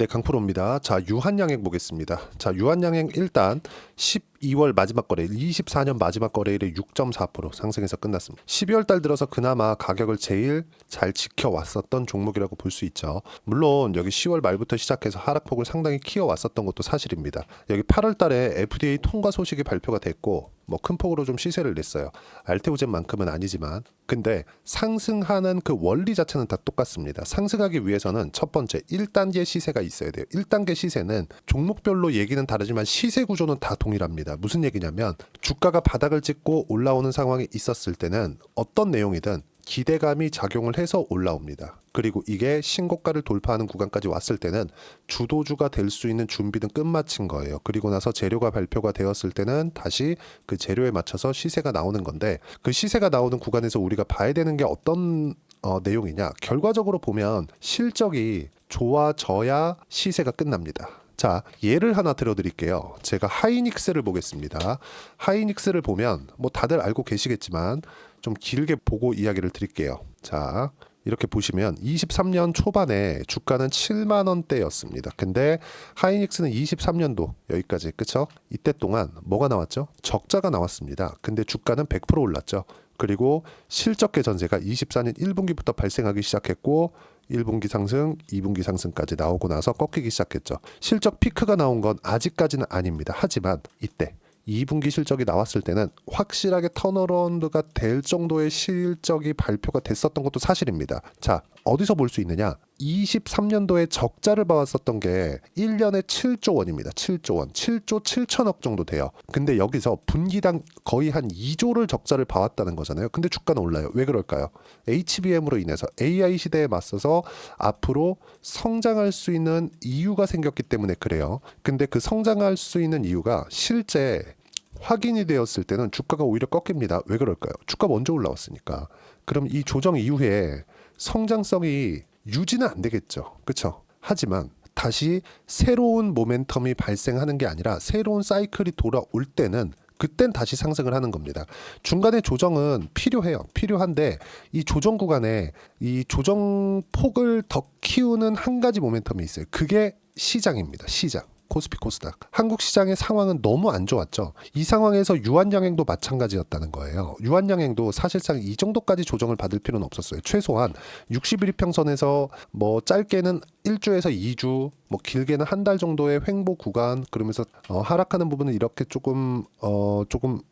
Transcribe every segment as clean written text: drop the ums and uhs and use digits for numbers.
네, 강프로입니다. 자, 유한양행 보겠습니다. 자, 유한양행 일단 12월 마지막 거래일, 24년 마지막 거래일에 6.4% 상승해서 끝났습니다. 12월 달 들어서 그나마 가격을 제일 잘 지켜왔었던 종목이라고 볼 수 있죠. 물론 여기 10월 말부터 시작해서 하락폭을 상당히 키워왔었던 것도 사실입니다. 여기 8월 달에 FDA 통과 소식이 발표가 됐고 뭐 큰 폭으로 좀 시세를 냈어요. 알테오젠만큼은 아니지만 근데 상승하는 그 원리 자체는 다 똑같습니다. 상승하기 위해서는 첫 번째 1단계 시세가 있어야 돼요. 1단계 시세는 종목별로 얘기는 다르지만 시세 구조는 다 동일합니다. 무슨 얘기냐면 주가가 바닥을 찍고 올라오는 상황이 있었을 때는 어떤 내용이든 기대감이 작용을 해서 올라옵니다. 그리고 이게 신고가를 돌파하는 구간까지 왔을 때는 주도주가 될 수 있는 준비는 끝마친 거예요. 그리고 나서 재료가 발표가 되었을 때는 다시 그 재료에 맞춰서 시세가 나오는 건데 그 시세가 나오는 구간에서 우리가 봐야 되는 게 어떤 내용이냐. 결과적으로 보면 실적이 좋아져야 시세가 끝납니다. 자, 예를 하나 들어드릴게요. 제가 하이닉스를 보겠습니다. 하이닉스를 보면 뭐 다들 알고 계시겠지만 좀 길게 보고 이야기를 드릴게요. 자, 이렇게 보시면 23년 초반에 주가는 7만 원대였습니다. 근데 하이닉스는 23년도 여기까지 그쵸? 이때 동안 뭐가 나왔죠? 적자가 나왔습니다. 근데 주가는 100% 올랐죠. 그리고 실적 개선세가 24년 1분기부터 발생하기 시작했고 1분기 상승, 2분기 상승까지 나오고 나서 꺾이기 시작했죠. 실적 피크가 나온 건 아직까지는 아닙니다. 하지만 이때 2분기 실적이 나왔을 때는 확실하게 턴어라운드가 될 정도의 실적이 발표가 됐었던 것도 사실입니다. 자, 어디서 볼 수 있느냐? 23년도에 적자를 봐왔었던 게 1년에 7조 원입니다. 7조 원. 7조 7천억 정도 돼요. 근데 여기서 분기당 거의 한 2조를 적자를 봐왔다는 거잖아요. 근데 주가는 올라요. 왜 그럴까요? HBM으로 인해서 AI 시대에 맞서서 앞으로 성장할 수 있는 이유가 생겼기 때문에 그래요. 근데 그 성장할 수 있는 이유가 실제 확인이 되었을 때는 주가가 오히려 꺾입니다. 왜 그럴까요? 주가 먼저 올라왔으니까. 그럼 이 조정 이후에 성장성이 유지는 안 되겠죠. 그렇죠? 하지만 다시 새로운 모멘텀이 발생하는 게 아니라 새로운 사이클이 돌아올 때는 그땐 다시 상승을 하는 겁니다. 중간에 조정은 필요해요. 필요한데 이 조정 구간에 이 조정 폭을 더 키우는 한 가지 모멘텀이 있어요. 그게 시장입니다. 시장. 코스피 코스닥. 한국 시장의 상황은 너무 안 좋았죠. 이 상황에서 유한양행도 마찬가지였다는 거예요. 유한양행도 사실상 이 정도까지 조정을 받을 필요는 없었어요. 최소한 60일평선에서 뭐 짧게는 1주에서 2주, 뭐 길게는 한 달 정도의 횡보 구간, 그러면서 하락하는 부분은 이렇게 조금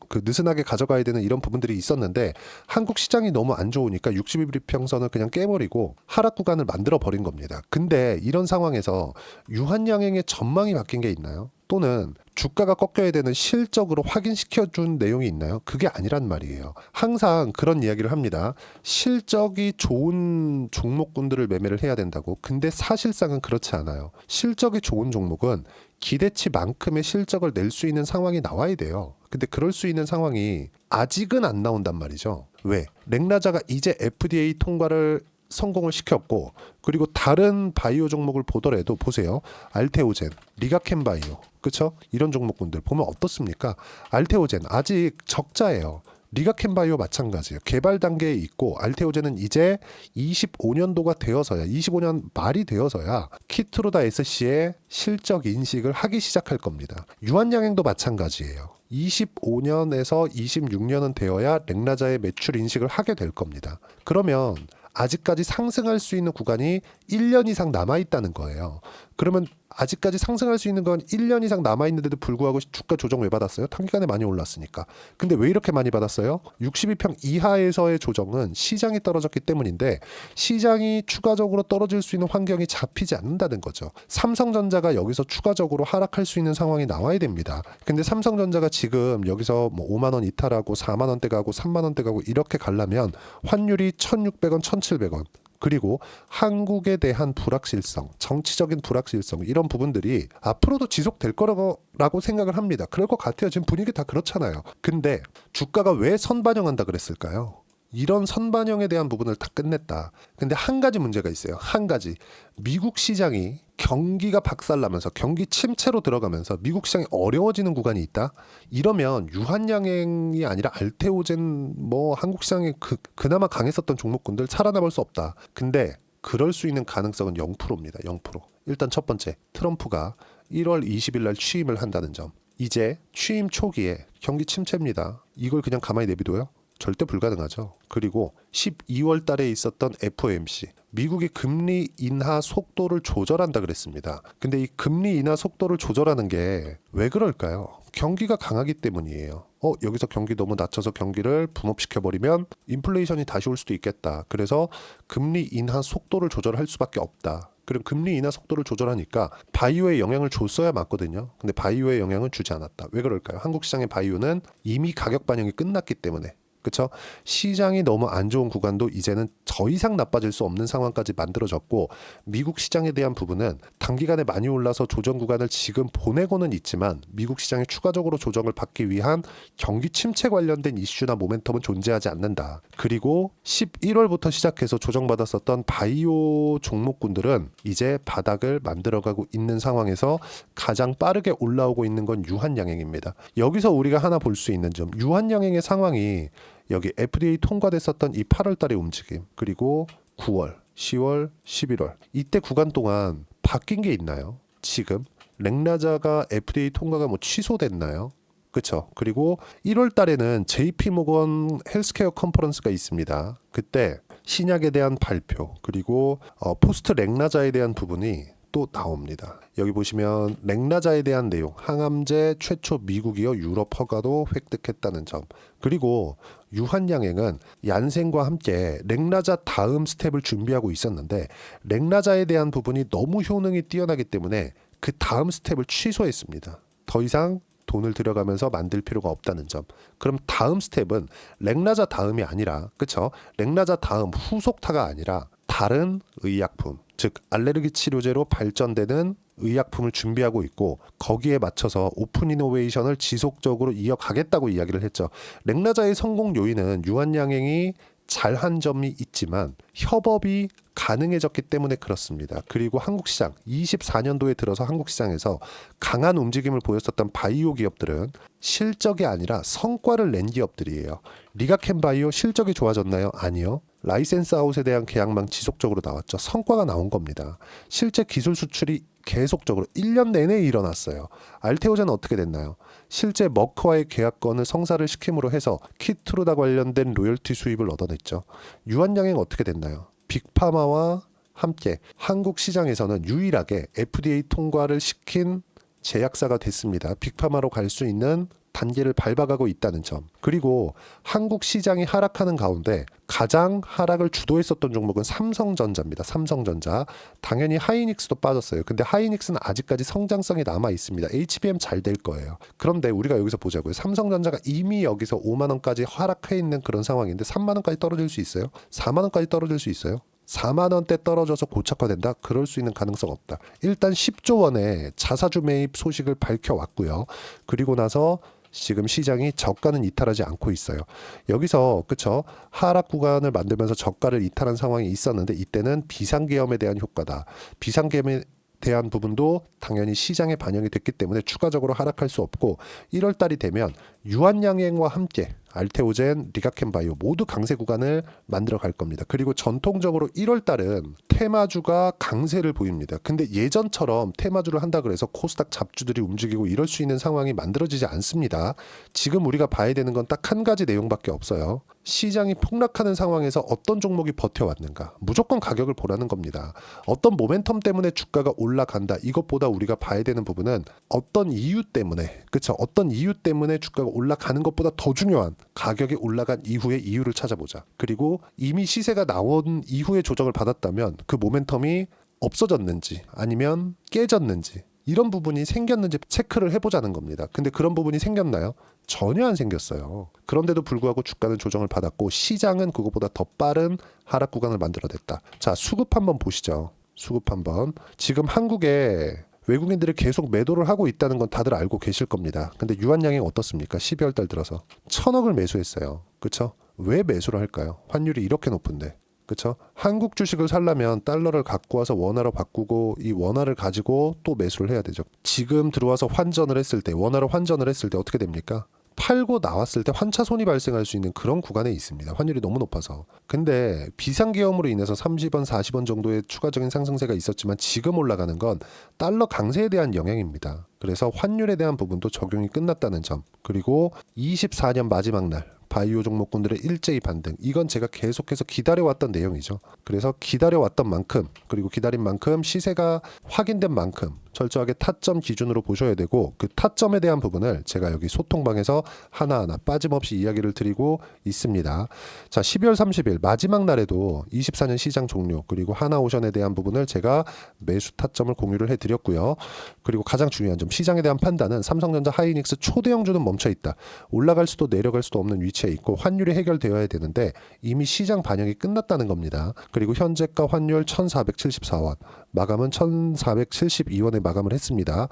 그 느슨하게 가져가야 되는 이런 부분들이 있었는데 한국 시장이 너무 안 좋으니까 60일평선을 그냥 깨버리고 하락 구간을 만들어 버린 겁니다. 근데 이런 상황에서 유한양행의 전망이 바뀐 게 있나요? 또는 주가가 꺾여야 되는 실적으로 확인시켜준 내용이 있나요? 그게 아니란 말이에요. 항상 그런 이야기를 합니다. 실적이 좋은 종목군들을 매매를 해야 된다고. 근데 사실상은 그렇지 않아요. 실적이 좋은 종목은 기대치만큼의 실적을 낼 수 있는 상황이 나와야 돼요. 근데 그럴 수 있는 상황이 아직은 안 나온단 말이죠. 왜? 렉나자가 이제 FDA 통과를 성공을 시켰고 그리고 다른 바이오 종목을 보더라도 보세요. 알테오젠, 리가켄바이오 그쵸? 이런 종목군들 보면 어떻습니까? 알테오젠 아직 적자예요. 리가켄바이오 마찬가지예요. 개발 단계에 있고 알테오젠은 이제 25년도가 되어서야 25년 말이 되어서야 키트로다 SC의 실적 인식을 하기 시작할 겁니다. 유한양행도 마찬가지예요. 25년에서 26년은 되어야 렉나자의 매출 인식을 하게 될 겁니다. 그러면 아직까지 상승할 수 있는 구간이 1년 이상 남아있다는 거예요. 그러면 아직까지 상승할 수 있는 건 1년 이상 남아있는데도 불구하고 주가 조정 왜 받았어요? 단기간에 많이 올랐으니까. 근데 왜 이렇게 많이 받았어요? 62평 이하에서의 조정은 시장이 떨어졌기 때문인데 시장이 추가적으로 떨어질 수 있는 환경이 잡히지 않는다는 거죠. 삼성전자가 여기서 추가적으로 하락할 수 있는 상황이 나와야 됩니다. 근데 삼성전자가 지금 여기서 뭐 5만 원 이탈하고 4만 원대 가고 3만 원대 가고 이렇게 가려면 환율이 1,600원, 1,700원 그리고 한국에 대한 불확실성, 정치적인 불확실성 이런 부분들이 앞으로도 지속될 거라고 생각을 합니다. 그럴 것 같아요. 지금 분위기 다 그렇잖아요. 근데 주가가 왜 선반영한다 그랬을까요? 이런 선반영에 대한 부분을 다 끝냈다. 근데 한 가지 문제가 있어요. 한 가지. 미국 시장이 경기가 박살나면서 경기 침체로 들어가면서 미국 시장이 어려워지는 구간이 있다. 이러면 유한양행이 아니라 알테오젠 뭐 한국 시장에 그나마 강했었던 종목군들 살아남을 수 없다. 근데 그럴 수 있는 가능성은 0%입니다. 0%. 일단 첫 번째, 트럼프가 1월 20일 날 취임을 한다는 점. 이제 취임 초기에 경기 침체입니다. 이걸 그냥 가만히 내비둬요? 절대 불가능하죠. 그리고 12월 달에 있었던 FOMC, 미국이 금리 인하 속도를 조절한다 그랬습니다. 근데 이 금리 인하 속도를 조절하는 게 왜 그럴까요? 경기가 강하기 때문이에요. 여기서 경기 너무 낮춰서 경기를 붐업시켜버리면 인플레이션이 다시 올 수도 있겠다. 그래서 금리 인하 속도를 조절할 수밖에 없다. 그럼 금리 인하 속도를 조절하니까 바이오에 영향을 줬어야 맞거든요. 근데 바이오에 영향을 주지 않았다. 왜 그럴까요? 한국 시장의 바이오는 이미 가격 반영이 끝났기 때문에. 그렇죠? 시장이 너무 안 좋은 구간도 이제는 더 이상 나빠질 수 없는 상황까지 만들어졌고, 미국 시장에 대한 부분은 단기간에 많이 올라서 조정 구간을 지금 보내고는 있지만 미국 시장이 추가적으로 조정을 받기 위한 경기 침체 관련된 이슈나 모멘텀은 존재하지 않는다. 그리고 11월부터 시작해서 조정받았었던 바이오 종목군들은 이제 바닥을 만들어가고 있는 상황에서 가장 빠르게 올라오고 있는 건 유한양행입니다. 여기서 우리가 하나 볼 수 있는 점, 유한양행의 상황이 여기 FDA 통과됐었던 이 8월 달의 움직임, 그리고 9월, 10월, 11월 이때 구간 동안 바뀐 게 있나요? 지금 렉나자가 FDA 통과가 뭐 취소됐나요? 그렇죠. 그리고 1월 달에는 JP 모건 헬스케어 컨퍼런스가 있습니다. 그때 신약에 대한 발표, 그리고 포스트 렉나자에 대한 부분이 또 나옵니다. 여기 보시면 렉나자에 대한 내용, 항암제 최초 미국이어 유럽 허가도 획득했다는 점, 그리고 유한양행은 얀센과 함께 렉나자 다음 스텝을 준비하고 있었는데 렉나자에 대한 부분이 너무 효능이 뛰어나기 때문에 그 다음 스텝을 취소했습니다. 더 이상 돈을 들여가면서 만들 필요가 없다는 점. 그럼 다음 스텝은 렉나자 다음이 아니라, 그쵸? 렉나자 다음 후속타가 아니라 다른 의약품, 즉 알레르기 치료제로 발전되는 의약품을 준비하고 있고, 거기에 맞춰서 오픈 이노베이션을 지속적으로 이어가겠다고 이야기를 했죠. 렉나자의 성공 요인은 유한양행이 잘한 점이 있지만 협업이 가능해졌기 때문에 그렇습니다. 그리고 한국 시장 24년도에 들어서 한국 시장에서 강한 움직임을 보였었던 바이오 기업들은 실적이 아니라 성과를 낸 기업들이에요. 리가켄바이오 실적이 좋아졌나요? 아니요. 라이센스 아웃에 대한 계약망 지속적으로 나왔죠. 성과가 나온 겁니다. 실제 기술 수출이 계속적으로 1년 내내 일어났어요. 알테오젠은 어떻게 됐나요? 실제 머크와의 계약건을 성사를 시킴으로 해서 키트루다 관련된 로열티 수입을 얻어냈죠. 유한양행 어떻게 됐나요? 빅파마와 함께 한국 시장에서는 유일하게 FDA 통과를 시킨 제약사가 됐습니다. 빅파마로 갈 수 있는 단계를 밟아가고 있다는 점. 그리고 한국 시장이 하락하는 가운데 가장 하락을 주도했었던 종목은 삼성전자입니다. 삼성전자. 당연히 하이닉스도 빠졌어요. 근데 하이닉스는 아직까지 성장성이 남아 있습니다. HBM 잘 될 거예요. 그런데 우리가 여기서 보자고요. 삼성전자가 이미 여기서 5만 원까지 하락해 있는 그런 상황인데 3만 원까지 떨어질 수 있어요? 4만 원까지 떨어질 수 있어요? 4만 원대 떨어져서 고착화된다? 그럴 수 있는 가능성 없다. 일단 10조 원의 자사주 매입 소식을 밝혀왔고요. 그리고 나서 지금 시장이 저가는 이탈하지 않고 있어요. 여기서 그쵸, 하락 구간을 만들면서 저가를 이탈한 상황이 있었는데 이때는 비상계엄에 대한 효과다. 비상계엄에 대한 부분도 당연히 시장에 반영이 됐기 때문에 추가적으로 하락할 수 없고, 1월 달이 되면 유한양행과 함께 알테오젠, 리가켄바이오 모두 강세 구간을 만들어 갈 겁니다. 그리고 전통적으로 1월 달은 테마주가 강세를 보입니다. 근데 예전처럼 테마주를 한다 그래서 코스닥 잡주들이 움직이고 이럴 수 있는 상황이 만들어지지 않습니다. 지금 우리가 봐야 되는 건 딱 한 가지 내용밖에 없어요. 시장이 폭락하는 상황에서 어떤 종목이 버텨왔는가. 무조건 가격을 보라는 겁니다. 어떤 모멘텀 때문에 주가가 올라간다. 이것보다 우리가 봐야 되는 부분은 어떤 이유 때문에, 그쵸? 어떤 이유 때문에 주가가 올라가는 것보다 더 중요한 가격이 올라간 이후의 이유를 찾아보자. 그리고 이미 시세가 나온 이후에 조정을 받았다면 그 모멘텀이 없어졌는지 아니면 깨졌는지 이런 부분이 생겼는지 체크를 해보자는 겁니다. 근데 그런 부분이 생겼나요? 전혀 안 생겼어요. 그런데도 불구하고 주가는 조정을 받았고 시장은 그것보다 더 빠른 하락 구간을 만들어냈다. 자, 수급 한번 보시죠. 수급 한번. 지금 한국에 외국인들이 계속 매도를 하고 있다는 건 다들 알고 계실 겁니다. 근데 유한양행 어떻습니까? 12월 달 들어서 1,000억을 매수했어요. 그쵸? 왜 매수를 할까요? 환율이 이렇게 높은데. 그쵸? 한국 주식을 살려면 달러를 갖고 와서 원화로 바꾸고 이 원화를 가지고 또 매수를 해야 되죠. 지금 들어와서 환전을 했을 때, 원화로 환전을 했을 때 어떻게 됩니까? 팔고 나왔을 때 환차손이 발생할 수 있는 그런 구간에 있습니다. 환율이 너무 높아서. 근데 비상계엄으로 인해서 30원, 40원 정도의 추가적인 상승세가 있었지만 지금 올라가는 건 달러 강세에 대한 영향입니다. 그래서 환율에 대한 부분도 적용이 끝났다는 점. 그리고 24년 마지막 날 바이오 종목군들의 일제히 반등. 이건 제가 계속해서 기다려왔던 내용이죠. 그래서 기다려왔던 만큼, 그리고 기다린 만큼 시세가 확인된 만큼 철저하게 타점 기준으로 보셔야 되고, 그 타점에 대한 부분을 제가 여기 소통방에서 하나하나 빠짐없이 이야기를 드리고 있습니다. 자, 12월 30일 마지막 날에도 24년 시장 종료, 그리고 하나오션에 대한 부분을 제가 매수 타점을 공유를 해드렸고요. 그리고 가장 중요한 점, 시장에 대한 판단은 삼성전자, 하이닉스 초대형주는 멈춰있다. 올라갈 수도 내려갈 수도 없는 위치에 있고 환율이 해결되어야 되는데 이미 시장 반영이 끝났다는 겁니다. 그리고 현재가 환율 1474원, 마감은 1472원에 마감을 했습니다.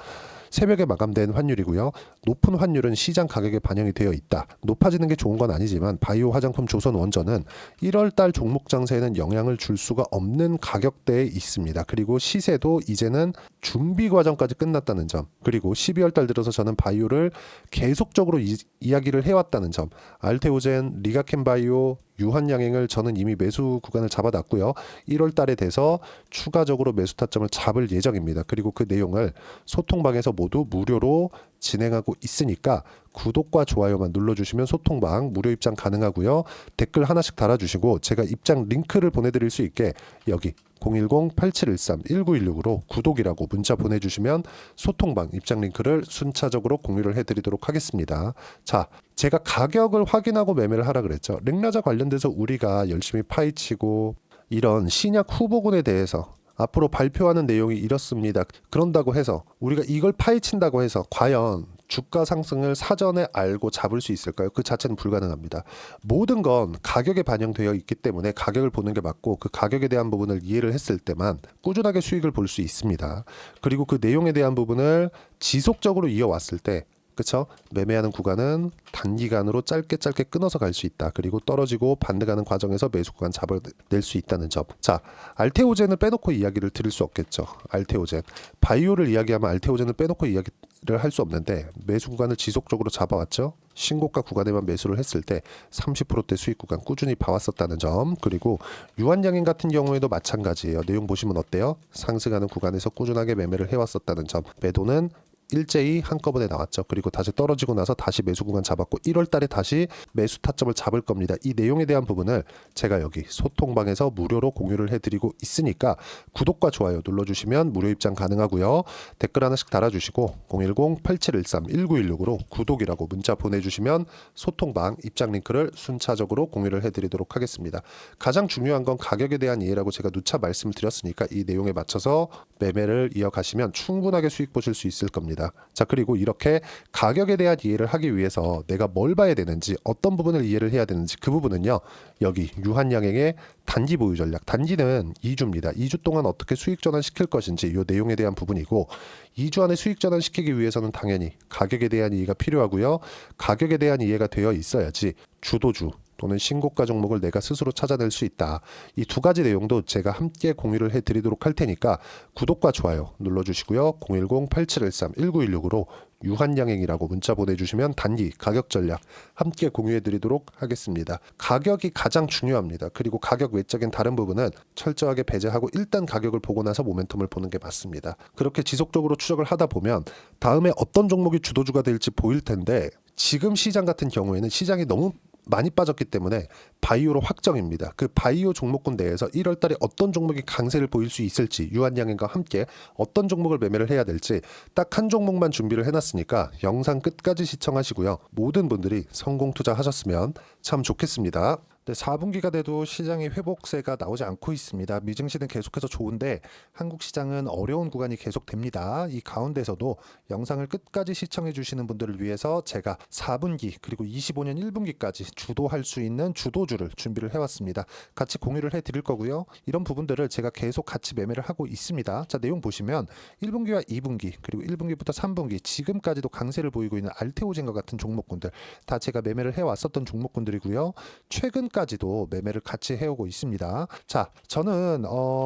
새벽에 마감된 환율이고요. 높은 환율은 시장 가격에 반영이 되어 있다. 높아지는 게 좋은 건 아니지만 바이오 화장품 조선 원전은 1월달 종목 장세에는 영향을 줄 수가 없는 가격대에 있습니다. 그리고 시세도 이제는 준비 과정까지 끝났다는 점, 그리고 12월달 들어서 저는 바이오를 계속적으로 이야기를 해왔다는 점, 알테오젠, 리가켄바이오, 유한양행을 저는 이미 매수 구간을 잡아놨고요. 1월 달에 돼서 추가적으로 매수 타점을 잡을 예정입니다. 그리고 그 내용을 소통방에서 모두 무료로 진행하고 있으니까 구독과 좋아요만 눌러주시면 소통방 무료 입장 가능하고요. 댓글 하나씩 달아주시고 제가 입장 링크를 보내드릴 수 있게 여기 010-8713-1916으로 구독이라고 문자 보내주시면 소통방 입장 링크를 순차적으로 공유를 해드리도록 하겠습니다. 자, 제가 가격을 확인하고 매매를 하라 그랬죠. 렉라자 관련돼서 우리가 열심히 파헤치고 이런 신약 후보군에 대해서 앞으로 발표하는 내용이 이렇습니다. 그런다고 해서 우리가 이걸 파헤친다고 해서 과연 주가 상승을 사전에 알고 잡을 수 있을까요? 그 자체는 불가능합니다. 모든 건 가격에 반영되어 있기 때문에 가격을 보는 게 맞고, 그 가격에 대한 부분을 이해를 했을 때만 꾸준하게 수익을 볼 수 있습니다. 그리고 그 내용에 대한 부분을 지속적으로 이어왔을 때, 그쵸? 매매하는 구간은 단기간으로 짧게 끊어서 갈 수 있다. 그리고 떨어지고 반등하는 과정에서 매수 구간 잡아낼 수 있다는 점. 자, 알테오젠을 빼놓고 이야기를 드릴 수 없겠죠. 알테오젠. 바이오를 이야기하면 알테오젠을 빼놓고 이야기를 할 수 없는데 매수 구간을 지속적으로 잡아왔죠. 신고가 구간에만 매수를 했을 때 30%대 수익 구간 꾸준히 봐왔었다는 점. 그리고 유한양행 같은 경우에도 마찬가지예요. 내용 보시면 어때요? 상승하는 구간에서 꾸준하게 매매를 해왔었다는 점. 매도는 일제히 한꺼번에 나왔죠. 그리고 다시 떨어지고 나서 다시 매수 구간 잡았고 1월 달에 다시 매수 타점을 잡을 겁니다. 이 내용에 대한 부분을 제가 여기 소통방에서 무료로 공유를 해드리고 있으니까 구독과 좋아요 눌러주시면 무료 입장 가능하고요. 댓글 하나씩 달아주시고 010-8713-1916으로 구독이라고 문자 보내주시면 소통방 입장 링크를 순차적으로 공유를 해드리도록 하겠습니다. 가장 중요한 건 가격에 대한 이해라고 제가 누차 말씀을 드렸으니까 이 내용에 맞춰서 매매를 이어가시면 충분하게 수익 보실 수 있을 겁니다. 자, 그리고 이렇게 가격에 대한 이해를 하기 위해서 내가 뭘 봐야 되는지, 어떤 부분을 이해를 해야 되는지, 그 부분은요 여기 유한양행의 단기 보유 전략, 단기는 2주입니다 2주 동안 어떻게 수익 전환 시킬 것인지 이 내용에 대한 부분이고, 2주 안에 수익 전환 시키기 위해서는 당연히 가격에 대한 이해가 필요하고요. 가격에 대한 이해가 되어 있어야지 주도주 또는 신고가 종목을 내가 스스로 찾아낼 수 있다. 이 두 가지 내용도 제가 함께 공유를 해드리도록 할 테니까 구독과 좋아요 눌러주시고요. 010-8713-1916으로 유한양행이라고 문자 보내주시면 단기 가격 전략 함께 공유해드리도록 하겠습니다. 가격이 가장 중요합니다. 그리고 가격 외적인 다른 부분은 철저하게 배제하고 일단 가격을 보고 나서 모멘텀을 보는 게 맞습니다. 그렇게 지속적으로 추적을 하다 보면 다음에 어떤 종목이 주도주가 될지 보일 텐데, 지금 시장 같은 경우에는 시장이 너무 많이 빠졌기 때문에 바이오로 확정입니다. 그 바이오 종목군 내에서 1월 달에 어떤 종목이 강세를 보일 수 있을지, 유한양행과 함께 어떤 종목을 매매를 해야 될지 딱 한 종목만 준비를 해놨으니까 영상 끝까지 시청하시고요. 모든 분들이 성공 투자하셨으면 참 좋겠습니다. 4분기가 돼도 시장의 회복세가 나오지 않고 있습니다. 미증시는 계속해서 좋은데 한국 시장은 어려운 구간이 계속됩니다. 이 가운데서도 영상을 끝까지 시청해 주시는 분들을 위해서 제가 4분기 그리고 25년 1분기까지 주도할 수 있는 주도주를 준비를 해왔습니다. 같이 공유를 해드릴 거고요. 이런 부분들을 제가 계속 같이 매매를 하고 있습니다. 자, 내용 보시면 1분기와 2분기 그리고 1분기부터 3분기 지금까지도 강세를 보이고 있는 알테오젠과 같은 종목군들 다 제가 매매를 해왔었던 종목군들이고요. 최근 아직까지도 매매를 같이 해오고 있습니다. 자, 저는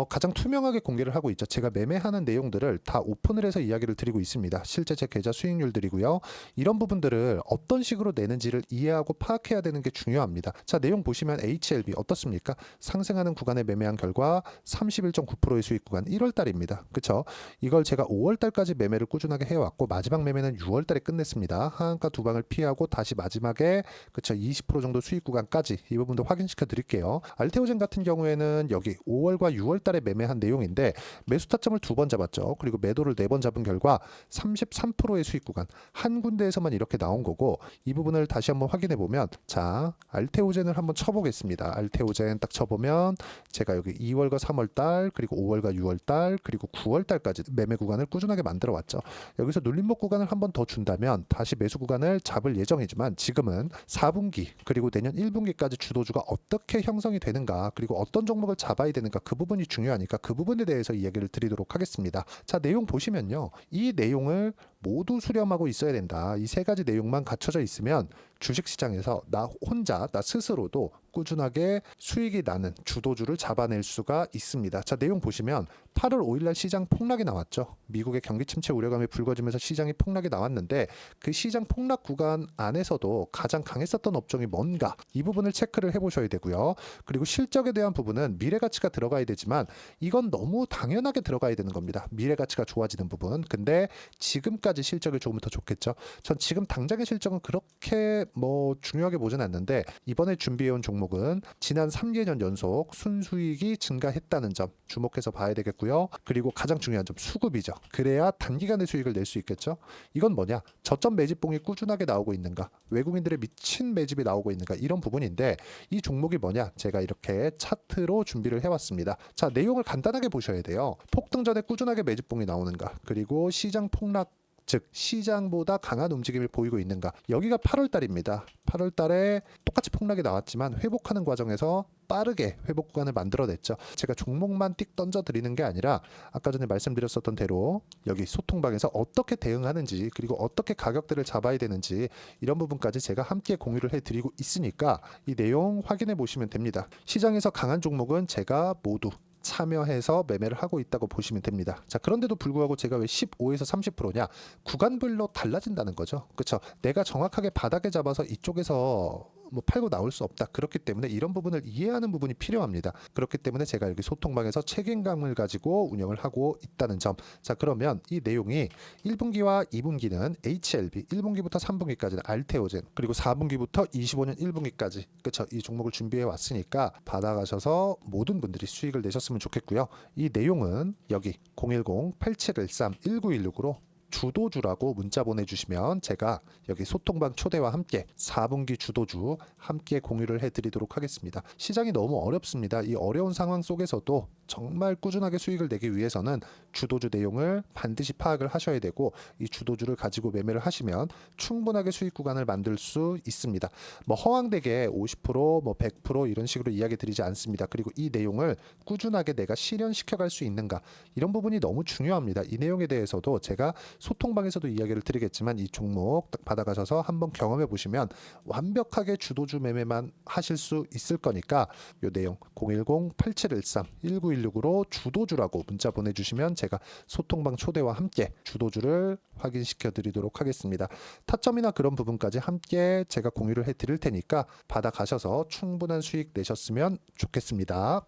가장 투명하게 공개를 하고 있죠. 제가 매매하는 내용들을 다 오픈을 해서 이야기를 드리고 있습니다. 실제 제 계좌 수익률들이고요. 이런 부분들을 어떤 식으로 내는지를 이해하고 파악해야 되는 게 중요합니다. 자, 내용 보시면 HLB 어떻습니까? 상승하는 구간에 매매한 결과 31.9%의 수익 구간 1월 달입니다. 그쵸? 이걸 제가 5월 달까지 매매를 꾸준하게 해왔고 마지막 매매는 6월 달에 끝냈습니다. 하한가 두 방을 피하고 다시 마지막에 그쵸 20% 정도 수익 구간까지 이 부분도 확인시켜 드릴게요. 알테오젠 같은 경우에는 여기 5월과 6월 달에 매매한 내용인데 매수 타점을 2번 잡았죠. 그리고 매도를 4번 잡은 결과 33%의 수익 구간 한 군데에서만 이렇게 나온 거고 이 부분을 다시 한번 확인해 보면 자 알테오젠을 한번 쳐보겠습니다. 알테오젠 딱 쳐보면 제가 여기 2월과 3월 달 그리고 5월과 6월 달 그리고 9월 달까지 매매 구간을 꾸준하게 만들어 왔죠. 여기서 눌림목 구간을 한번 더 준다면 다시 매수 구간을 잡을 예정이지만 지금은 4분기 그리고 내년 1분기까지 주도주가 어떻게 형성이 되는가 그리고 어떤 종목을 잡아야 되는가 그 부분이 중요하니까 그 부분에 대해서 이야기를 드리도록 하겠습니다. 자, 내용 보시면요. 이 내용을 모두 수렴하고 있어야 된다. 이 세 가지 내용만 갖춰져 있으면 주식시장에서 나 혼자 나 스스로도 꾸준하게 수익이 나는 주도주를 잡아낼 수가 있습니다. 자, 내용 보시면 8월 5일날 시장 폭락이 나왔죠. 미국의 경기 침체 우려감이 불거지면서 시장이 폭락이 나왔는데 그 시장 폭락 구간 안에서도 가장 강했었던 업종이 뭔가 이 부분을 체크를 해보셔야 되고요. 그리고 실적에 대한 부분은 미래가치가 들어가야 되지만 이건 너무 당연하게 들어가야 되는 겁니다. 미래가치가 좋아지는 부분. 근데 지금까지 실적이 조금 더 좋겠죠. 전 지금 당장의 실적은 그렇게 중요하게 보진 않는데 이번에 준비해온 종목은 지난 3개년 연속 순수익이 증가했다는 점 주목해서 봐야 되겠고요. 그리고 가장 중요한 점 수급이죠. 그래야 단기간에 수익을 낼 수 있겠죠. 이건 뭐냐? 저점 매집봉이 꾸준하게 나오고 있는가? 외국인들의 미친 매집이 나오고 있는가? 이런 부분인데 이 종목이 뭐냐? 제가 이렇게 차트로 준비를 해왔습니다. 자, 내용을 간단하게 보셔야 돼요. 폭등 전에 꾸준하게 매집봉이 나오는가? 그리고 시장 폭락 즉 시장보다 강한 움직임을 보이고 있는가. 여기가 8월 달입니다. 8월 달에 똑같이 폭락이 나왔지만 회복하는 과정에서 빠르게 회복 구간을 만들어냈죠. 제가 종목만 띡 던져드리는 게 아니라 아까 전에 말씀드렸었던 대로 여기 소통방에서 어떻게 대응하는지 그리고 어떻게 가격대를 잡아야 되는지 이런 부분까지 제가 함께 공유를 해드리고 있으니까 이 내용 확인해 보시면 됩니다. 시장에서 강한 종목은 제가 모두 참여해서 매매를 하고 있다고 보시면 됩니다. 자, 그런데도 불구하고 제가 왜 15에서 30%냐? 구간별로 달라진다는 거죠. 그렇죠? 내가 정확하게 바닥에 잡아서 이쪽에서 팔고 나올 수 없다. 그렇기 때문에 이런 부분을 이해하는 부분이 필요합니다. 그렇기 때문에 제가 여기 소통방에서 책임감을 가지고 운영을 하고 있다는 점. 자, 그러면 이 내용이 1분기와 2분기는 HLB, 1분기부터 3분기까지는 알테오젠, 그리고 4분기부터 25년 1분기까지 그렇죠. 이 종목을 준비해 왔으니까 받아가셔서 모든 분들이 수익을 내셨으면 좋겠고요. 이 내용은 여기 010-8713-1916으로 주도주라고 문자 보내주시면 제가 여기 소통방 초대와 함께 4분기 주도주 함께 공유를 해드리도록 하겠습니다. 시장이 너무 어렵습니다. 이 어려운 상황 속에서도 정말 꾸준하게 수익을 내기 위해서는 주도주 내용을 반드시 파악을 하셔야 되고 이 주도주를 가지고 매매를 하시면 충분하게 수익 구간을 만들 수 있습니다. 허황되게 50%, 100% 이런 식으로 이야기 드리지 않습니다. 그리고 이 내용을 꾸준하게 내가 실현시켜 갈 수 있는가 이런 부분이 너무 중요합니다. 이 내용에 대해서도 제가 소통방에서도 이야기를 드리겠지만 이 종목 딱 받아가셔서 한번 경험해 보시면 완벽하게 주도주 매매만 하실 수 있을 거니까 이 내용 010-8713-1916으로 주도주라고 문자 보내주시면 제가 소통방 초대와 함께 주도주를 확인시켜 드리도록 하겠습니다. 타점이나 그런 부분까지 함께 제가 공유를 해 드릴 테니까 받아가셔서 충분한 수익 내셨으면 좋겠습니다.